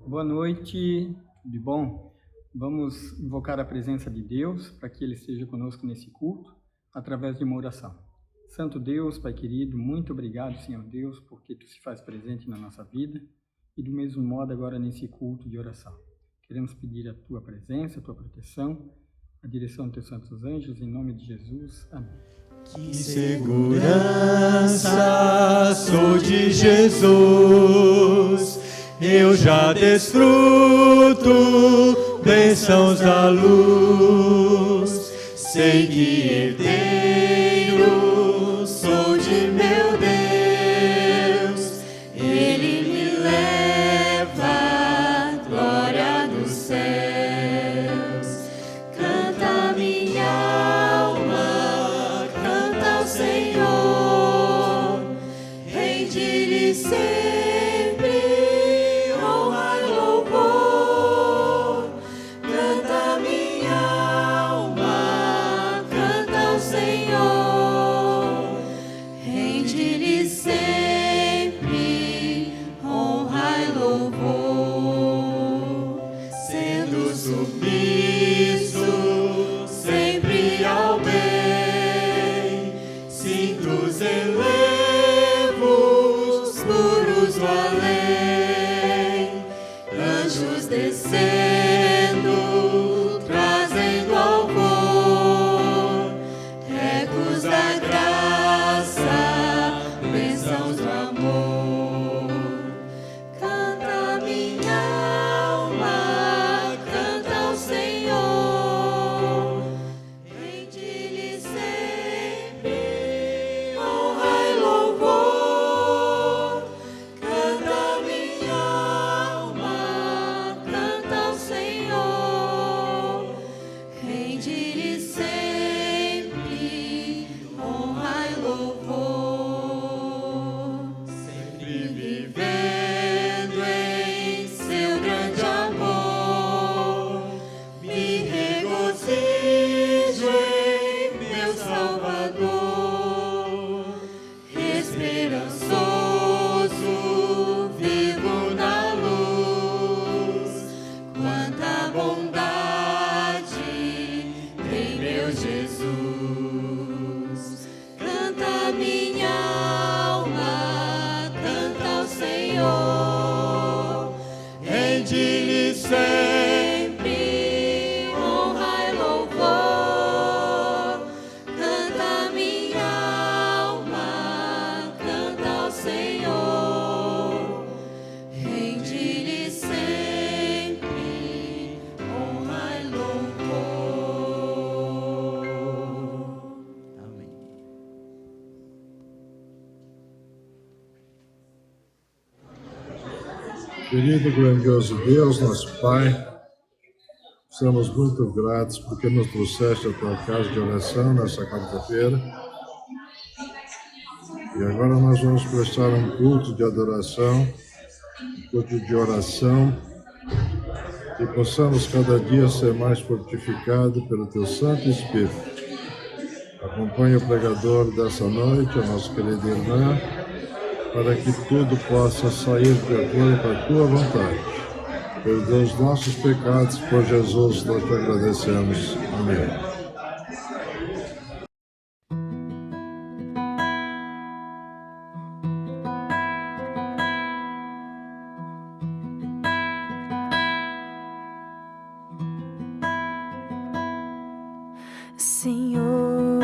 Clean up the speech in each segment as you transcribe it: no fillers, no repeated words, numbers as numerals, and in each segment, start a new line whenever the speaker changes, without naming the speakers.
Boa noite, tudo bom? Vamos invocar a presença de Deus para que Ele esteja conosco nesse culto, através de uma oração. Santo Deus, Pai querido, muito obrigado, Senhor Deus, porque Tu se faz presente na nossa vida e do mesmo modo agora nesse culto de oração. Queremos pedir a Tua presença, a Tua proteção, a direção dos Teus santos anjos, em nome de Jesus. Amém.
Que segurança sou de Jesus, eu já desfruto bênçãos da luz, sei que herdeiro sou de meu Deus, Ele me leva à glória dos céus, canta minha alma, canta ao Senhor, rende-lhe sempre honra e louvor, canta minha alma, canta ao Senhor, rende-lhe sempre honra e louvor, sendo submisso sempre ao bem, sinto os elevos puros do além, anjos descendo, trazendo alvor, ecos da graça, bênçãos do amor. Canta minha alma, canta ao Senhor, rende-lhe sempre honra e louvor. Canta minha alma, canta ao Senhor, rende-lhe sempre honra e louvor. Sempre vivendo em seu grande amor, me regozijo em meu Salvador, esperançoso vivo na luz, quanta bondade tem meu Jesus. Canta minha alma, canta ao Senhor, rende-lhe sempre honra e louvor. Canta minha alma, canta ao Senhor, rende-lhe sempre honra e louvor. Amém.
Querido grandioso Deus, nosso Pai, somos muito gratos porque nos trouxeste a tua casa de oração nesta quarta-feira. E agora nós vamos prestar um culto de adoração, um culto de oração, que possamos cada dia ser mais fortificados pelo teu Santo Espírito. Acompanhe o pregador dessa noite, a nossa querida irmã, para que tudo possa sair de acordo com a tua vontade. Perdoa os nossos pecados, por Jesus nós te agradecemos. Amém.
Senhor,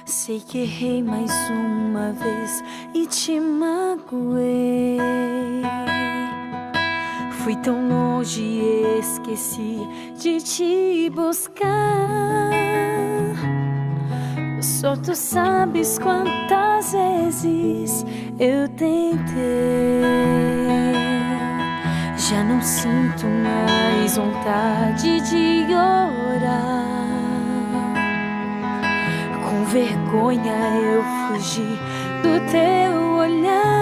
sei que errei mais uma vez e te magoei. Fui tão longe e esqueci de te buscar. Só tu sabes quantas vezes eu tentei. Já não sinto mais vontade de orar. Com vergonha eu fugi do teu olhar.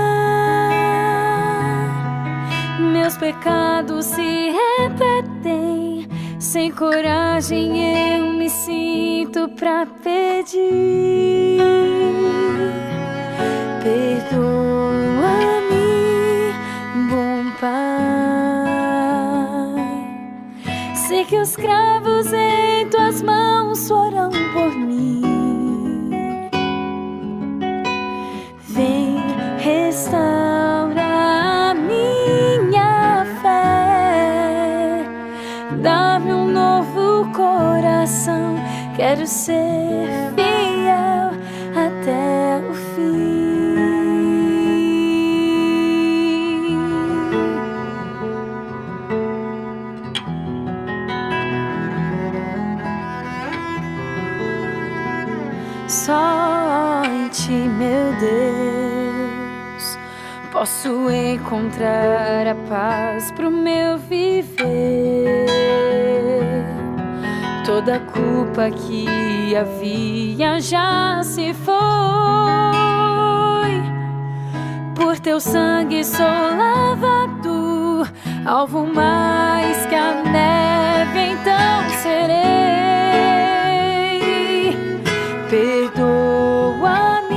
Meus pecados se repetem. Sem coragem eu me sinto pra pedir. Perdoa-me, bom Sei que os cravos em tuas mãos foram por mim. Vem restaurar minha fé, dá-me um novo coração. Quero ser fiel até o fim. Só em ti, meu Deus, posso encontrar a paz pro meu viver. Toda culpa que havia já se foi. Por teu sangue sou lavado, alvo mais que a neve, então serei. Perdoa-me,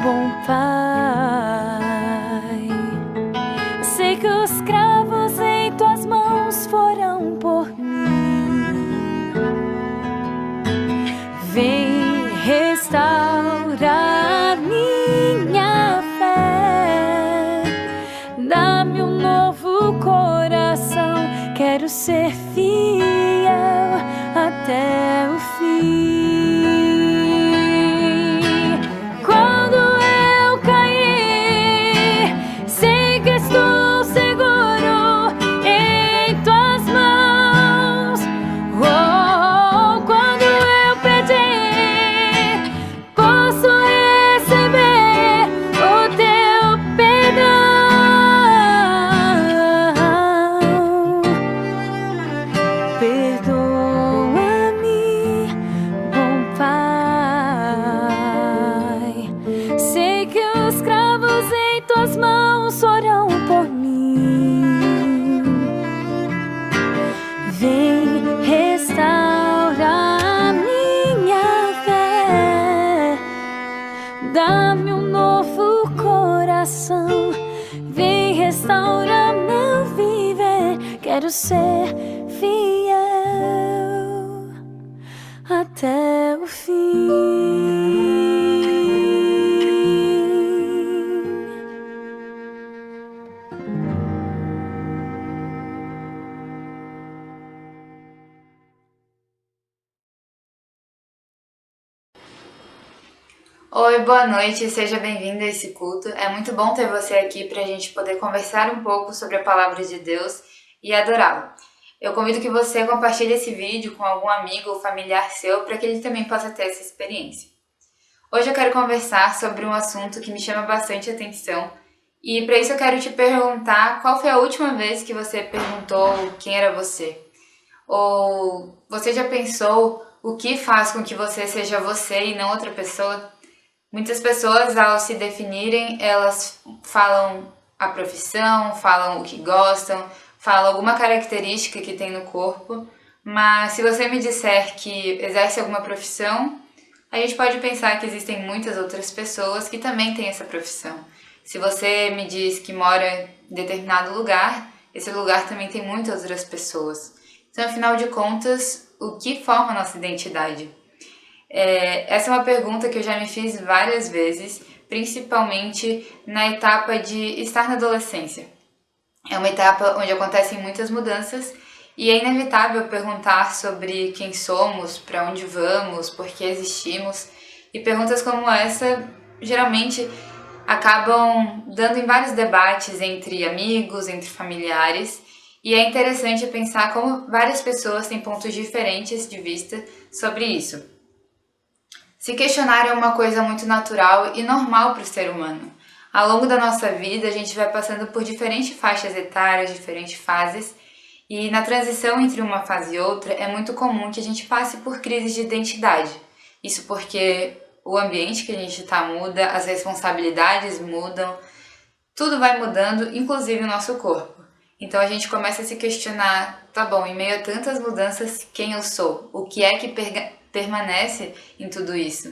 bom Pai. Sei que os cravos em tuas mãos foram por mim. Vem restaurar minha fé, dá-me um novo coração. Quero ser fiel até o fim. Dá-me um novo coração, vem restaurar meu viver. Quero ser fiel até o fim.
Oi, boa noite, seja bem-vindo a esse culto. É muito bom ter você aqui para a gente poder conversar um pouco sobre a palavra de Deus e adorá-lo. Eu convido que você compartilhe esse vídeo com algum amigo ou familiar seu para que ele também possa ter essa experiência. Hoje eu quero conversar sobre um assunto que me chama bastante atenção e para isso eu quero te perguntar qual foi a última vez que você perguntou quem era você? Ou você já pensou o que faz com que você seja você e não outra pessoa? Muitas pessoas, ao se definirem, elas falam a profissão, falam o que gostam, falam alguma característica que tem no corpo, mas se você me disser que exerce alguma profissão, a gente pode pensar que existem muitas outras pessoas que também têm essa profissão. Se você me diz que mora em determinado lugar, esse lugar também tem muitas outras pessoas. Então, afinal de contas, o que forma a nossa identidade? Essa é uma pergunta que eu já me fiz várias vezes, principalmente na etapa de estar na adolescência. É uma etapa onde acontecem muitas mudanças e é inevitável perguntar sobre quem somos, para onde vamos, por que existimos. E perguntas como essa geralmente acabam dando em vários debates entre amigos, entre familiares. E é interessante pensar como várias pessoas têm pontos diferentes de vista sobre isso. Se questionar é uma coisa muito natural e normal para o ser humano. Ao longo da nossa vida, a gente vai passando por diferentes faixas etárias, diferentes fases, e na transição entre uma fase e outra é muito comum que a gente passe por crises de identidade. Isso porque o ambiente que a gente está muda, as responsabilidades mudam, tudo vai mudando, inclusive o nosso corpo. Então a gente começa a se questionar, tá bom, em meio a tantas mudanças, quem eu sou? O que é que permanece em tudo isso?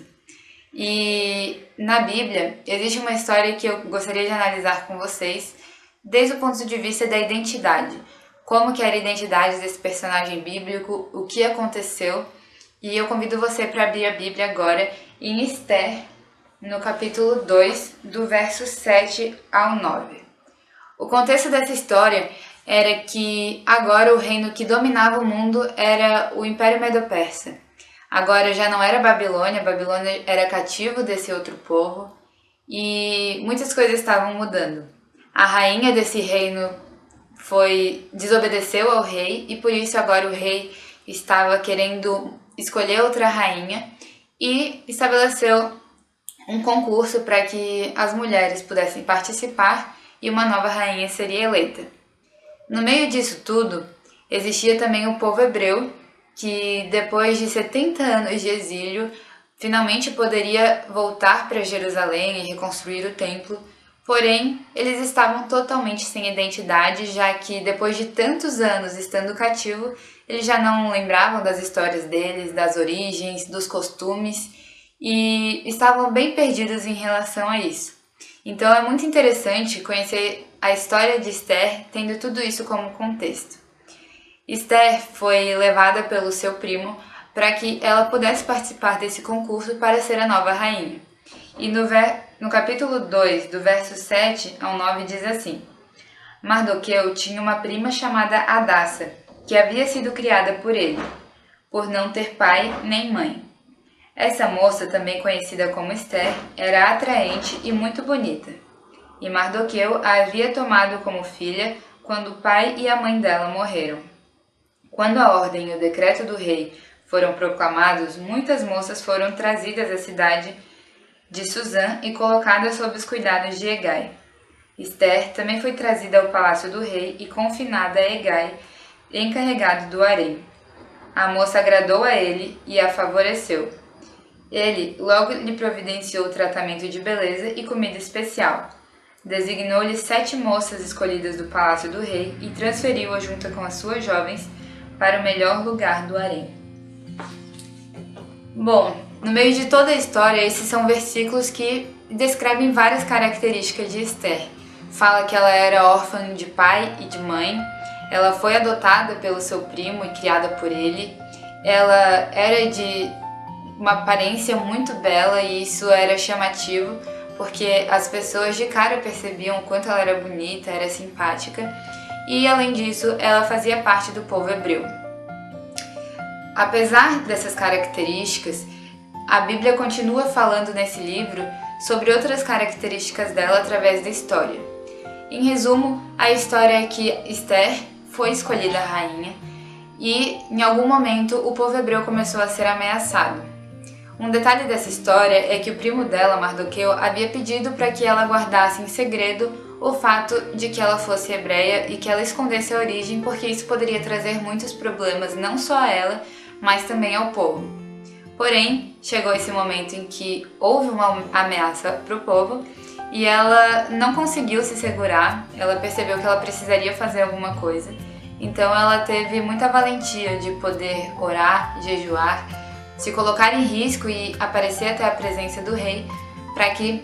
E na Bíblia existe uma história que eu gostaria de analisar com vocês desde o ponto de vista da identidade. como que era a identidade desse personagem bíblico, o que aconteceu. E eu convido você para abrir a Bíblia agora em Esther, no capítulo 2, do verso 7 ao 9. O contexto dessa história era que agora o reino que dominava o mundo era o Império Medo-Persa. Agora já não era Babilônia, Babilônia era cativo desse outro povo e muitas coisas estavam mudando. A rainha desse reino desobedeceu ao rei e por isso agora o rei estava querendo escolher outra rainha e estabeleceu um concurso para que as mulheres pudessem participar e uma nova rainha seria eleita. No meio disso tudo, existia também o povo hebreu, que depois de 70 anos de exílio, finalmente poderia voltar para Jerusalém e reconstruir o templo, porém, eles estavam totalmente sem identidade, já que depois de tantos anos estando cativo, eles já não lembravam das histórias deles, das origens, dos costumes, e estavam bem perdidos em relação a isso. Então é muito interessante conhecer a história de Esther tendo tudo isso como contexto. Esther foi levada pelo seu primo para que ela pudesse participar desse concurso para ser a nova rainha. E no capítulo 2, do verso 7 ao 9, diz assim: Mardoqueu tinha uma prima chamada Hadassa, que havia sido criada por ele, por não ter pai nem mãe. Essa moça, também conhecida como Esther, era atraente e muito bonita. E Mardoqueu a havia tomado como filha quando o pai e a mãe dela morreram. Quando a ordem e o decreto do rei foram proclamados, muitas moças foram trazidas à cidade de Suzã e colocadas sob os cuidados de Hegai. Esther também foi trazida ao palácio do rei e confinada a Hegai, encarregado do harém. A moça agradou a ele e a favoreceu. Ele logo lhe providenciou tratamento de beleza e comida especial. Designou-lhe 7 moças escolhidas do palácio do rei e transferiu-a junto com as suas jovens para o melhor lugar do harém. Bom, no meio de toda a história, esses são versículos que descrevem várias características de Esther. Fala que ela era órfã de pai e de mãe, ela foi adotada pelo seu primo e criada por ele, ela era de uma aparência muito bela e isso era chamativo, porque as pessoas de cara percebiam o quanto ela era bonita, era simpática, e além disso, ela fazia parte do povo hebreu. Apesar dessas características, a Bíblia continua falando nesse livro sobre outras características dela através da história. Em resumo, a história é que Esther foi escolhida rainha e, em algum momento, o povo hebreu começou a ser ameaçado. Um detalhe dessa história é que o primo dela, Mardoqueu, havia pedido para que ela guardasse em segredo o fato de que ela fosse hebreia e que ela escondesse a origem, porque isso poderia trazer muitos problemas não só a ela, mas também ao povo. Porém, chegou esse momento em que houve uma ameaça para o povo e ela não conseguiu se segurar, ela percebeu que ela precisaria fazer alguma coisa, então ela teve muita valentia de poder orar, jejuar, se colocar em risco e aparecer até a presença do rei para que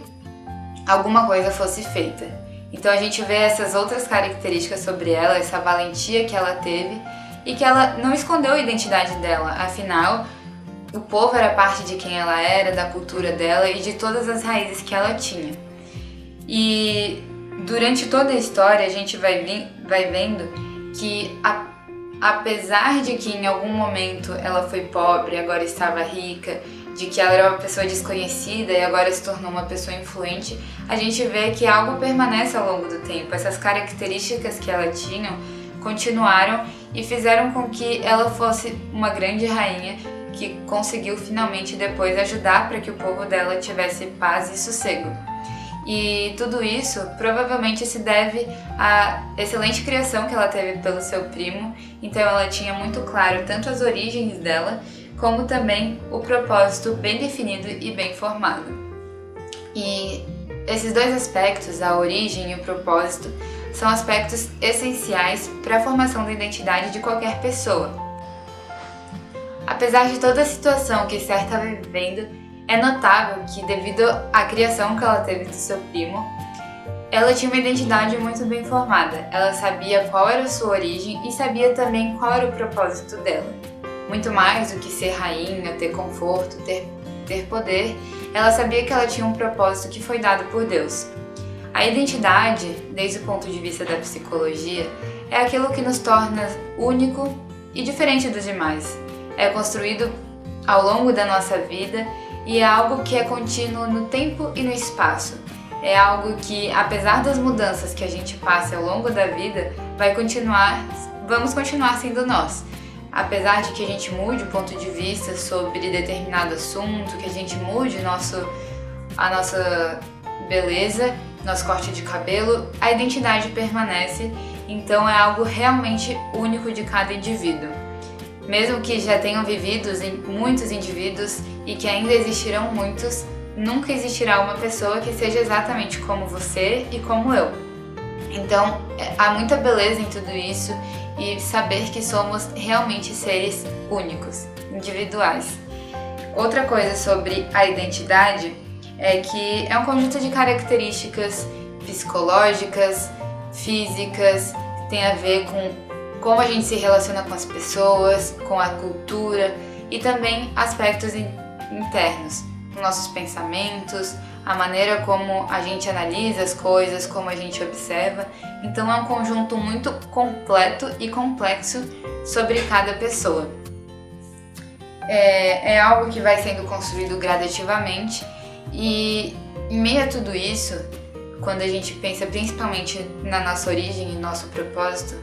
alguma coisa fosse feita. Então a gente vê essas outras características sobre ela, essa valentia que ela teve e que ela não escondeu a identidade dela, afinal o povo era parte de quem ela era, da cultura dela e de todas as raízes que ela tinha. E durante toda a história a gente vai vendo que apesar de que em algum momento ela foi pobre, agora estava rica, de que ela era uma pessoa desconhecida e agora se tornou uma pessoa influente, a gente vê que algo permanece ao longo do tempo. Essas características que ela tinha continuaram e fizeram com que ela fosse uma grande rainha que conseguiu finalmente depois ajudar para que o povo dela tivesse paz e sossego. E tudo isso provavelmente se deve à excelente criação que ela teve pelo seu primo, então ela tinha muito claro tanto as origens dela, como também o propósito bem definido e bem formado. E esses dois aspectos, a origem e o propósito, são aspectos essenciais para a formação da identidade de qualquer pessoa. Apesar de toda a situação que Esther estava vivendo, é notável que, devido à criação que ela teve do seu primo, ela tinha uma identidade muito bem formada. Ela sabia qual era a sua origem e sabia também qual era o propósito dela. Muito mais do que ser rainha, ter conforto, ter poder, ela sabia que ela tinha um propósito que foi dado por Deus. A identidade, desde o ponto de vista da psicologia, é aquilo que nos torna único e diferente dos demais. É construído ao longo da nossa vida e é algo que é contínuo no tempo e no espaço. É algo que, apesar das mudanças que a gente passa ao longo da vida, vamos continuar sendo nós. Apesar de que a gente mude o ponto de vista sobre determinado assunto, que a gente mude a nossa beleza, nosso corte de cabelo, a identidade permanece, então é algo realmente único de cada indivíduo. Mesmo que já tenham vivido muitos indivíduos e que ainda existirão muitos, nunca existirá uma pessoa que seja exatamente como você e como eu. Então, há muita beleza em tudo isso e saber que somos realmente seres únicos, individuais. Outra coisa sobre a identidade é que é um conjunto de características psicológicas, físicas, tem a ver com como a gente se relaciona com as pessoas, com a cultura e também aspectos internos, nossos pensamentos, a maneira como a gente analisa as coisas, como a gente observa. Então é um conjunto muito completo e complexo sobre cada pessoa. É algo que vai sendo construído gradativamente e em meio a tudo isso, quando a gente pensa principalmente na nossa origem e nosso propósito,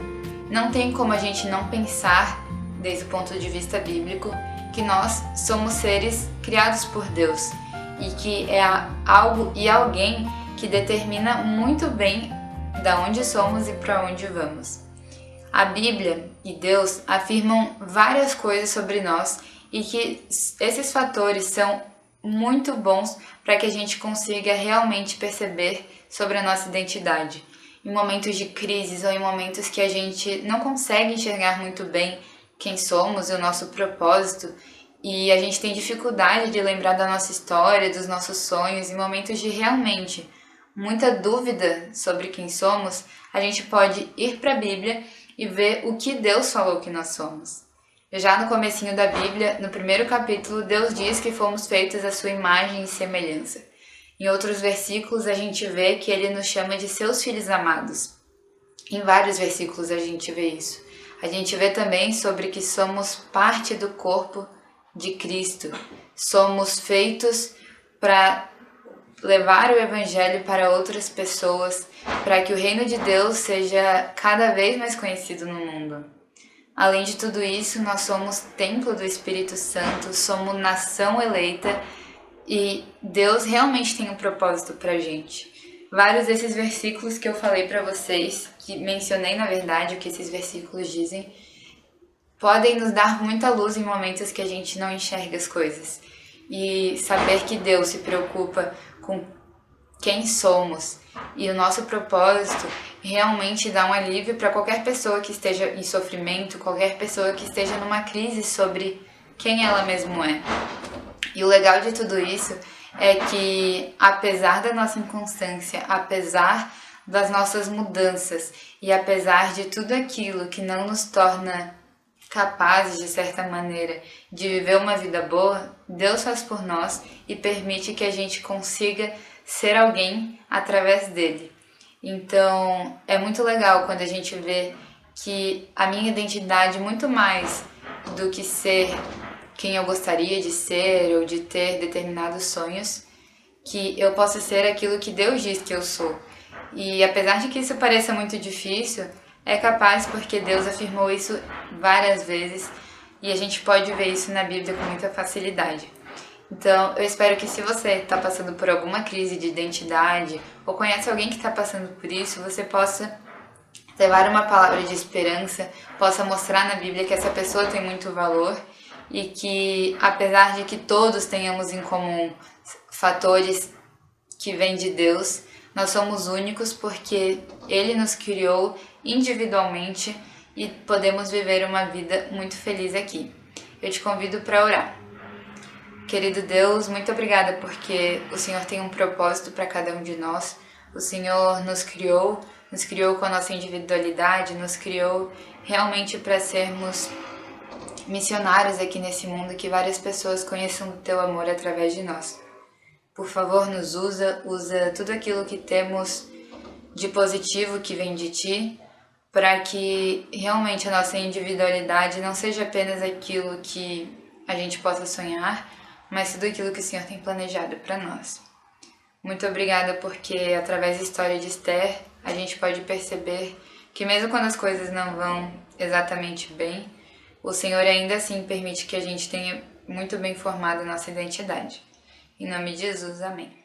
não tem como a gente não pensar, desde o ponto de vista bíblico, que nós somos seres criados por Deus e que é algo e alguém que determina muito bem da onde somos e para onde vamos. A Bíblia e Deus afirmam várias coisas sobre nós e que esses fatores são muito bons para que a gente consiga realmente perceber sobre a nossa identidade. Em momentos de crises ou em momentos que a gente não consegue enxergar muito bem quem somos e o nosso propósito, e a gente tem dificuldade de lembrar da nossa história, dos nossos sonhos, em momentos de realmente muita dúvida sobre quem somos, a gente pode ir para a Bíblia e ver o que Deus falou que nós somos. Já no comecinho da Bíblia, no primeiro capítulo, Deus diz que fomos feitos à sua imagem e semelhança. Em outros versículos, a gente vê que ele nos chama de seus filhos amados. Em vários versículos a gente vê isso. A gente vê também sobre que somos parte do corpo de Cristo. Somos feitos para levar o Evangelho para outras pessoas, para que o reino de Deus seja cada vez mais conhecido no mundo. Além de tudo isso, nós somos templo do Espírito Santo, somos nação eleita e Deus realmente tem um propósito para a gente. Vários desses versículos que eu falei para vocês, que mencionei na verdade o que esses versículos dizem, podem nos dar muita luz em momentos que a gente não enxerga as coisas. E saber que Deus se preocupa com quem somos e o nosso propósito realmente dá um alívio para qualquer pessoa que esteja em sofrimento, qualquer pessoa que esteja numa crise sobre quem ela mesma é. E o legal de tudo isso é que, apesar da nossa inconstância, apesar das nossas mudanças e apesar de tudo aquilo que não nos torna capazes, de certa maneira, de viver uma vida boa, Deus faz por nós e permite que a gente consiga ser alguém através dele. Então, é muito legal quando a gente vê que a minha identidade, muito mais do que ser quem eu gostaria de ser ou de ter determinados sonhos, que eu possa ser aquilo que Deus diz que eu sou. E apesar de que isso pareça muito difícil, é capaz porque Deus afirmou isso várias vezes e a gente pode ver isso na Bíblia com muita facilidade. Então, eu espero que se você está passando por alguma crise de identidade ou conhece alguém que está passando por isso, você possa levar uma palavra de esperança, possa mostrar na Bíblia que essa pessoa tem muito valor e que, apesar de que todos tenhamos em comum fatores que vêm de Deus, nós somos únicos porque Ele nos criou individualmente e podemos viver uma vida muito feliz aqui. Eu te convido para orar. Querido Deus, muito obrigada porque o Senhor tem um propósito para cada um de nós. O Senhor nos criou com a nossa individualidade, nos criou realmente para sermos missionários aqui nesse mundo, que várias pessoas conheçam o Teu amor através de nós. Por favor, nos usa tudo aquilo que temos de positivo que vem de Ti, para que realmente a nossa individualidade não seja apenas aquilo que a gente possa sonhar, mas tudo aquilo que o Senhor tem planejado para nós. Muito obrigada, porque através da história de Esther, a gente pode perceber que mesmo quando as coisas não vão exatamente bem, o Senhor ainda assim permite que a gente tenha muito bem formado a nossa identidade. Em nome de Jesus, amém.